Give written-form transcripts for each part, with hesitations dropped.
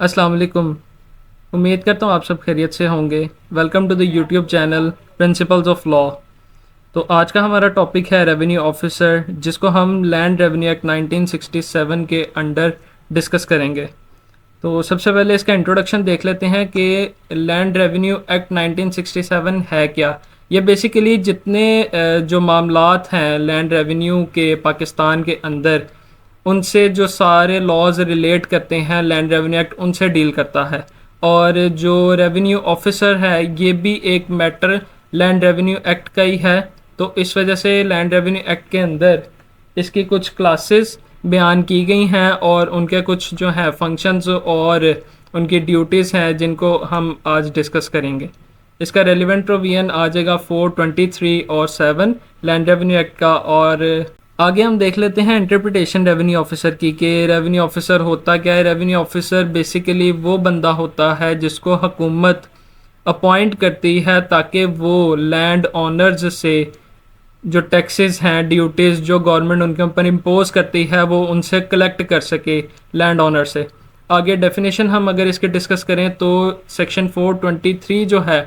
अस्सलाम वालेकुम। उम्मीद करता हूँ आप सब खैरियत से होंगे। Welcome to the YouTube channel principles of law. तो आज का हमारा टॉपिक है रेवेन्यू ऑफिसर, जिसको हम लैंड रेवेन्यू एक्ट 1967 के अंडर डिस्कस करेंगे। तो सबसे पहले इसका इंट्रोडक्शन देख लेते हैं कि लैंड रेवेन्यू एक्ट 1967 है क्या। ये बेसिकली जितने जो मामलात हैं लैंड रेवेन्यू के पाकिस्तान के अंदर, उनसे जो सारे लॉज रिलेट करते हैं लैंड रेवेन्यू एक्ट उनसे डील करता है। और जो रेवेन्यू ऑफिसर है ये भी एक मैटर लैंड रेवेन्यू एक्ट का ही है। तो इस वजह से लैंड रेवेन्यू एक्ट के अंदर इसकी कुछ क्लासेस बयान की गई हैं और उनके कुछ जो है फंक्शंस और उनकी ड्यूटीज़ हैं जिनको हम आज डिस्कस करेंगे। इसका रेलिवेंट प्रोविजन आ जाएगा 423 और 7 लैंड रेवेन्यू एक्ट का। और आगे हम देख लेते हैं इंटरप्रिटेशन रेवेन्यू ऑफिसर की कि रेवेन्यू ऑफिसर होता क्या है। रेवेन्यू ऑफिसर बेसिकली वो बंदा होता है जिसको हुकूमत अपॉइंट करती है ताकि वो लैंड ऑनर्स से जो टैक्सेस हैं, ड्यूटीज़ जो गवर्नमेंट उनके ऊपर इम्पोज करती है वो उनसे कलेक्ट कर सके लैंड ऑनर से। आगे डेफिनेशन हम अगर इसके डिस्कस करें तो सेक्शन 423 जो है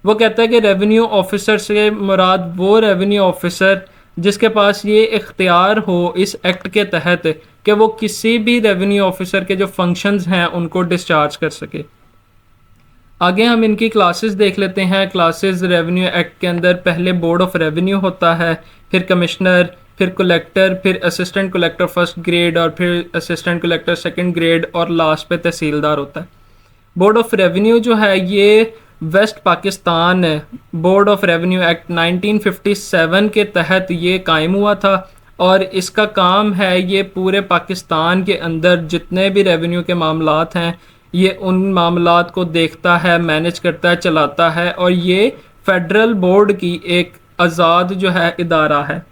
वो कहता है कि रेवेन्यू ऑफिसर से मुराद वो रेवेन्यू ऑफिसर जिसके पास ये इख्तियार हो इस एक्ट के तहत कि वो किसी भी रेवेन्यू ऑफिसर के जो फंक्शंस हैं उनको डिस्चार्ज कर सके। आगे हम इनकी क्लासेस देख लेते हैं। क्लासेस रेवेन्यू एक्ट के अंदर पहले बोर्ड ऑफ रेवेन्यू होता है, फिर कमिश्नर, फिर कलेक्टर, फिर असिस्टेंट कलेक्टर फर्स्ट ग्रेड और फिर असिस्टेंट कलेक्टर सेकंड ग्रेड और लास्ट पे तहसीलदार होता है। बोर्ड ऑफ रेवेन्यू जो है ये West Pakistan board of revenue act 1957 के तहत ये कायम हुआ था और इसका काम है ये पूरे पाकिस्तान के अंदर जितने भी रेवेन्यू के मामलात हैं ये उन मामलात को देखता है, मैनेज करता है, चलाता है और ये फेडरल बोर्ड की एक आज़ाद जो है इदारा है।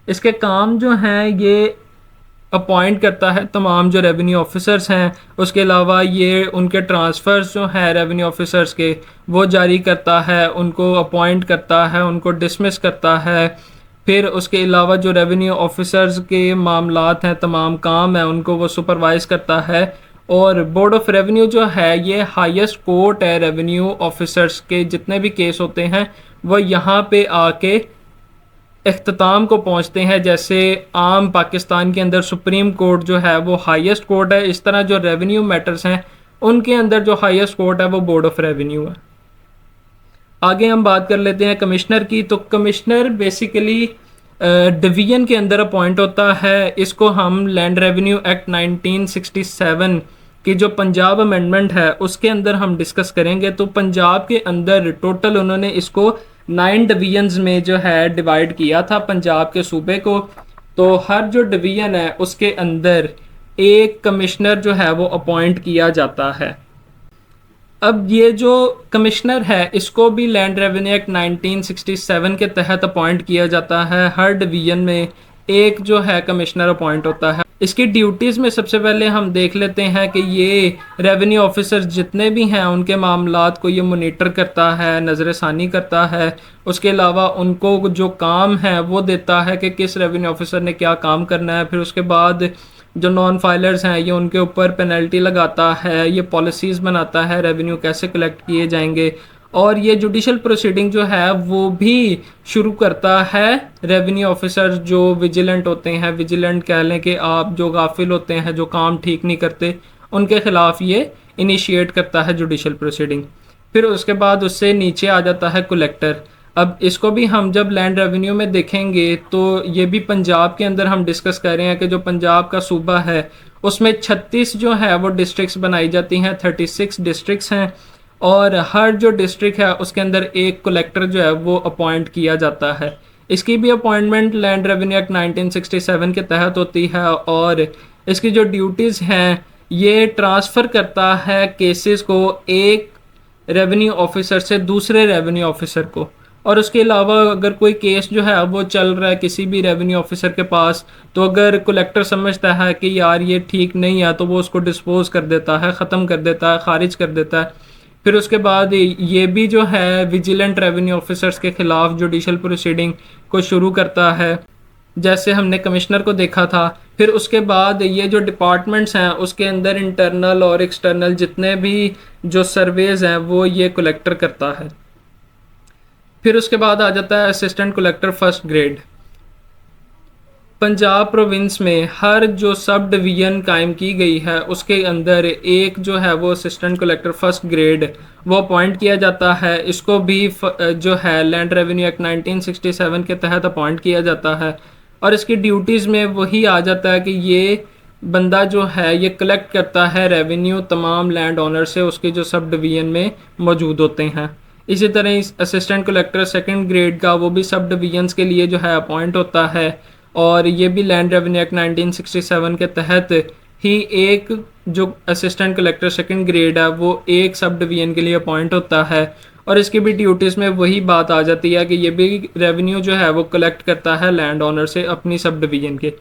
इसके काम जो हैं ये अपॉइंट करता है तमाम जो रेवेन्यू ऑफिसर्स हैं। उसके अलावा ये उनके ट्रांसफ़र्स जो हैं रेवेन्यू ऑफिसर्स के वो जारी करता है, उनको अपॉइंट करता है, उनको डिसमिस करता है। फिर उसके अलावा जो रेवेन्यू ऑफिसर्स के मामलात हैं, तमाम काम हैं, उनको वो सुपरवाइज करता है। और बोर्ड ऑफ रेवेन्यू जो है ये हाईएस्ट कोर्ट है। रेवेन्यू ऑफिसर्स के जितने भी केस होते हैं वो यहाँ पे आके इख्तिताम को पहुँचते हैं। जैसे आम पाकिस्तान के अंदर सुप्रीम कोर्ट जो है वो हाईएस्ट कोर्ट है, इस तरह जो रेवेन्यू मैटर्स हैं उनके अंदर जो हाईएस्ट कोर्ट है वो बोर्ड ऑफ रेवेन्यू है। आगे हम बात कर लेते हैं कमिश्नर की। तो कमिश्नर बेसिकली डिवीजन के अंदर अपॉइंट होता है। इसको हम लैंड रेवेन्यू एक्ट 1967 की जो पंजाब अमेंडमेंट है उसके अंदर हम डिस्कस करेंगे। तो पंजाब के अंदर टोटल उन्होंने इसको 9 डिवीजन्स में जो है डिवाइड किया था पंजाब के सूबे को। तो हर जो डिवीजन है उसके अंदर एक कमिश्नर जो है वो अपॉइंट किया जाता है। अब ये जो कमिश्नर है इसको भी लैंड रेवेन्यू एक्ट 1967 के तहत अपॉइंट किया जाता है। हर डिवीजन में एक जो है कमिश्नर अपॉइंट होता है। इसकी ड्यूटीज़ में सबसे पहले हम देख लेते हैं कि ये रेवेन्यू ऑफिसर जितने भी हैं उनके मामलात को ये मोनीटर करता है, नज़रसानी करता है। उसके अलावा उनको जो काम है वो देता है कि किस रेवेन्यू ऑफिसर ने क्या काम करना है। फिर उसके बाद जो नॉन फाइलर्स हैं ये उनके ऊपर पेनल्टी लगाता है, ये पॉलिसीज़ बनाता है रेवेन्यू कैसे कलेक्ट किए जाएंगे। और ये जुडिशल प्रोसीडिंग जो है वो भी शुरू करता है। रेवेन्यू ऑफिसर जो विजिलेंट होते हैं, विजिलेंट कह लें कि आप जो गाफिल होते हैं, जो काम ठीक नहीं करते, उनके ख़िलाफ़ ये इनिशिएट करता है जुडिशल प्रोसीडिंग। फिर उसके बाद उससे नीचे आ जाता है कलेक्टर। अब इसको भी हम जब लैंड रेवेन्यू में देखेंगे तो ये भी पंजाब के अंदर हम डिस्कस कर रहे हैं कि जो पंजाब का सूबा है उसमें 36 जो है वो डिस्ट्रिक्ट्स बनाई जाती हैं, 36 डिस्ट्रिक्ट्स हैं। और हर जो डिस्ट्रिक्ट है उसके अंदर एक कलेक्टर जो है वो अपॉइंट किया जाता है। इसकी भी अपॉइंटमेंट लैंड रेवेन्यू एक्ट 1967 के तहत होती है और इसकी जो ड्यूटीज़ हैं ये ट्रांसफ़र करता है केसेस को एक रेवेन्यू ऑफिसर से दूसरे रेवेन्यू ऑफिसर को। और उसके अलावा अगर कोई केस जो है वो चल रहा है किसी भी रेवेन्यू ऑफिसर के पास, तो अगर कलेक्टर समझता है कि यार ये ठीक नहीं है तो वो उसको डिस्पोज कर देता है, ख़त्म कर देता है, ख़ारिज कर देता है। फिर उसके बाद ये भी जो है विजिलेंट रेवेन्यू ऑफिसर्स के ख़िलाफ़ जुडिशल प्रोसीडिंग को शुरू करता है। जैसे हमने कमिश्नर को देखा था। फिर उसके बाद ये जो डिपार्टमेंट्स हैं उसके अंदर इंटरनल और एक्सटर्नल जितने भी जो सर्वेज हैं वो ये कलेक्टर करता है। फिर उसके बाद आ जाता है assistant collector first grade. Punjab province में हर जो सब डिवीज़न कायम की गई है उसके अंदर एक जो है वो असिस्टेंट कलेक्टर फर्स्ट ग्रेड वो अपॉइंट किया जाता है। इसको भी जो है लैंड रेवेन्यू एक्ट 1967 के तहत अपॉइंट किया जाता है और इसकी ड्यूटीज़ में वही आ जाता है कि ये बंदा जो है ये कलेक्ट करता है रेवेन्यू तमाम लैंड ओनर से उसके जो सब डिवीज़न में मौजूद होते हैं। इसी तरह इस असिस्टेंट कलेक्टर सेकंड ग्रेड का वो भी सब डिवीजन्स के लिए जो है अपॉइंट होता है और ये भी लैंड रेवेन्यू एक्ट 1967 के तहत ही एक जो असिस्टेंट कलेक्टर सेकंड ग्रेड है वो एक सब डिवीजन के लिए अपॉइंट होता है और इसकी भी ड्यूटीज़ में वही बात आ जाती है कि ये भी रेवेन्यू जो है वो कलेक्ट करता है लैंड ओनर से अपनी सब डिवीजन के।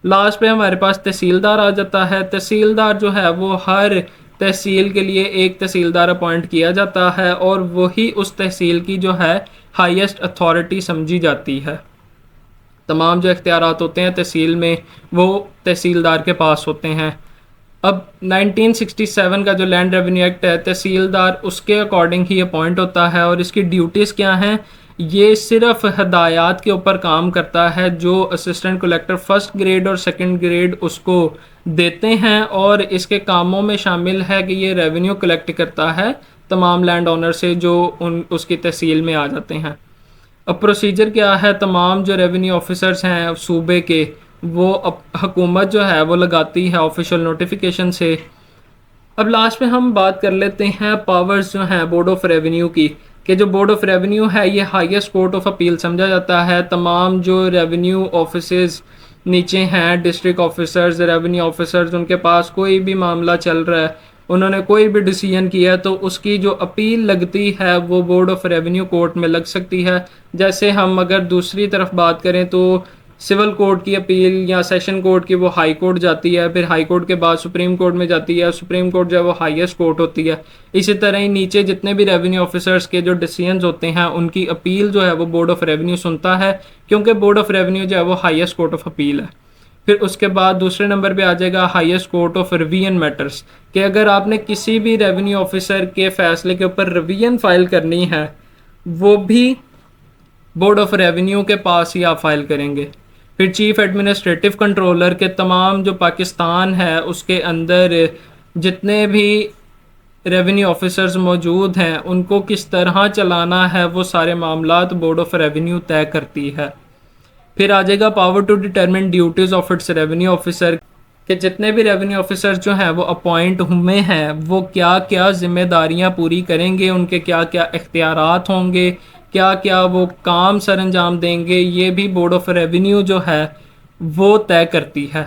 लास्ट पे हमारे पास तहसीलदार आ जाता है। तहसीलदार जो है वो हर तहसील के लिए एक तहसीलदार अपॉइंट किया जाता है और वही उस तहसील की जो है हाईएस्ट अथॉरिटी समझी जाती है। तमाम जो इख्तियारात होते हैं तहसील में वो तहसीलदार के पास होते हैं। अब 1967 का जो लैंड रेवेन्यू एक्ट है तहसीलदार उसके अकॉर्डिंग ही अपॉइंट होता है और इसकी ड्यूटीज़ क्या हैं, ये सिर्फ हदायत के ऊपर काम करता है जो असिस्टेंट कलेक्टर फर्स्ट ग्रेड और सेकंड ग्रेड उसको देते हैं और इसके कामों में शामिल है कि ये रेवेन्यू कलेक्ट करता है तमाम लैंड ओनर से जो उसकी तहसील में आ जाते हैं। अब प्रोसीजर क्या है, तमाम जो रेवेन्यू ऑफिसर्स हैं सूबे के वो हुकूमत जो है वो लगाती है ऑफिशियल नोटिफिकेशन से। अब लास्ट में हम बात कर लेते हैं पावर्स जो हैं बोर्ड ऑफ रेवेन्यू की, कि जो बोर्ड ऑफ रेवेन्यू है ये हाईएस्ट कोर्ट ऑफ अपील समझा जाता है। तमाम जो रेवेन्यू ऑफिसेज नीचे हैं डिस्ट्रिक्ट ऑफिसर्स रेवेन्यू ऑफिसर्स उनके पास कोई भी मामला चल रहा है, उन्होंने कोई भी डिसीजन किया तो उसकी जो अपील लगती है वो बोर्ड ऑफ रेवेन्यू कोर्ट में लग सकती है। जैसे हम अगर दूसरी तरफ बात करें तो सिविल कोर्ट की अपील या सेशन कोर्ट की वो हाई कोर्ट जाती है, फिर हाई कोर्ट के बाद सुप्रीम कोर्ट में जाती है, सुप्रीम कोर्ट जो है वो हाईएस्ट कोर्ट होती है। इसी तरह ही नीचे जितने भी रेवेन्यू ऑफिसर्स के जो डिसीजंस होते हैं उनकी अपील जो है वो बोर्ड ऑफ रेवेन्यू सुनता है, क्योंकि बोर्ड ऑफ रेवेन्यू जो है वो हाईएस्ट कोर्ट ऑफ अपील है। फिर उसके बाद दूसरे नंबर पे आ जाएगा highest court of revision matters, कि अगर आपने किसी भी रेवेन्यू ऑफिसर के फैसले के ऊपर रिवीजन फाइल करनी है वो भी बोर्ड ऑफ रेवेन्यू के पास ही आप फाइल करेंगे। फिर चीफ एडमिनिस्ट्रेटिव कंट्रोलर के तमाम जो पाकिस्तान है उसके अंदर जितने भी रेवेन्यू ऑफिसर्स मौजूद हैं उनको किस तरह चलाना है वो सारे मामलात बोर्ड ऑफ रेवेन्यू तय करती है। फिर आ जाएगा power to determine duties of its revenue officer, कि जितने भी रेवेन्यू ऑफिसर जो हैं वो अपॉइंट हुए हैं वो क्या क्या जिम्मेदारियां पूरी करेंगे, उनके क्या क्या इख्तियारात होंगे, क्या क्या वो काम सर अंजाम देंगे, ये भी बोर्ड ऑफ रेवेन्यू जो है वो तय करती है।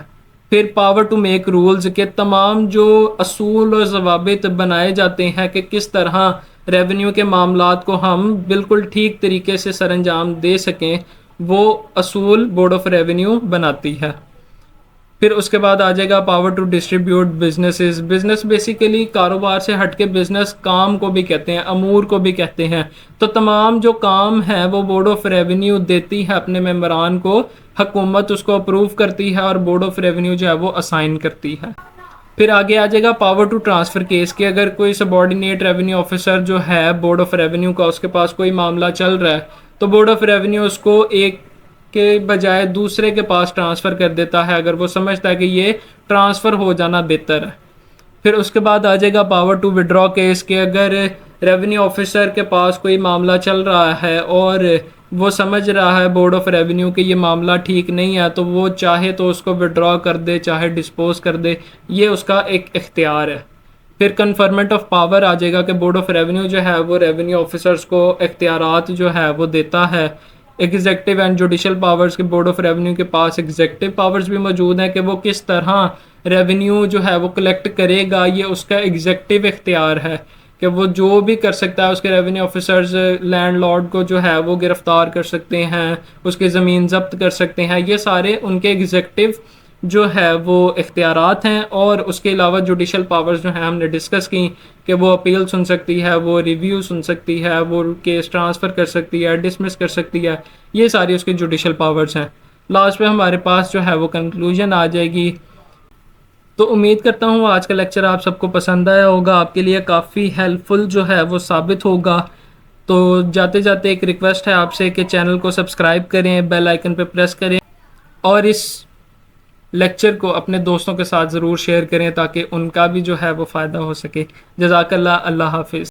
फिर पावर टू मेक रूल्स, के तमाम जो असूल और ज़वाबित बनाए जाते हैं कि किस तरह रेवेन्यू के मामलात को हम बिल्कुल ठीक तरीके से सर अंजाम दे सकें, वो असूल बोर्ड ऑफ रेवेन्यू बनाती है। फिर उसके बाद आ जाएगा power to distribute businesses. Business basically कारोबार से हटके बिजनेस काम को भी कहते हैं, अमूर को भी कहते हैं। तो तमाम जो काम है वो बोर्ड ऑफ रेवेन्यू देती है अपने मेंबरान को, हुकूमत उसको अप्रूव करती है और बोर्ड ऑफ रेवेन्यू जो है वो असाइन करती है। फिर आगे आ जाएगा पावर टू ट्रांसफ़र केस, कि अगर कोई सबॉर्डिनेट रेवेन्यू ऑफिसर जो है बोर्ड ऑफ रेवेन्यू का उसके पास कोई मामला चल रहा है तो बोर्ड ऑफ रेवेन्यू उसको एक के बजाय दूसरे के पास ट्रांसफ़र कर देता है अगर वो समझता है कि ये ट्रांसफ़र हो जाना बेहतर है। फिर उसके बाद आ जाएगा पावर टू विड्रॉ केस, के अगर रेवेन्यू ऑफिसर के पास कोई मामला चल रहा है और वो समझ रहा है बोर्ड ऑफ रेवेन्यू कि ये मामला ठीक नहीं है तो वो चाहे तो उसको विड्रॉ कर दे चाहे डिस्पोज कर दे, ये उसका एक इख्तियार है। फिर कन्फर्मेंट ऑफ पावर आ जाएगा कि बोर्ड ऑफ रेवेन्यू जो है वो रेवेन्यू ऑफिसर्स को इख्तियारात जो है वो देता है। एग्जेक्टिव एंड जुडिशल पावर्स के बोर्ड ऑफ रेवेन्यू के पास एग्जेक्टिव पावर्स भी मौजूद हैं कि वो किस तरह रेवेन्यू जो है वो कलेक्ट करेगा, ये उसका एग्जेक्टिव इख्तियार है कि वो जो भी कर सकता है। उसके रेवेन्यू ऑफिसर्स लैंडलॉर्ड को जो है वो गिरफ्तार कर सकते हैं, उसकी ज़मीन जब्त कर सकते हैं, ये सारे उनके एग्जेक्टिव जो है वो इख्तियारात हैं। और उसके अलावा जुडिशल पावर्स जो हैं हमने डिस्कस की कि वो अपील सुन सकती है, वो रिव्यू सुन सकती है, वो केस ट्रांसफ़र कर सकती है, डिसमिस कर सकती है, ये सारी उसकी जुडिशल पावर्स हैं। लास्ट में हमारे पास जो है वो कंक्लूजन आ जाएगी। तो उम्मीद करता हूँ आज का लेक्चर आप सबको पसंद आया होगा, आपके लिए काफ़ी हेल्पफुल जो है वो साबित होगा। तो जाते जाते एक रिक्वेस्ट है आपसे कि चैनल को सब्सक्राइब करें, बेल आइकन पर प्रेस करें और इस लेक्चर को अपने दोस्तों के साथ ज़रूर शेयर करें ताकि उनका भी जो है वो फ़ायदा हो सके। जज़ाकल्लाह, अल्लाह हाफिज़।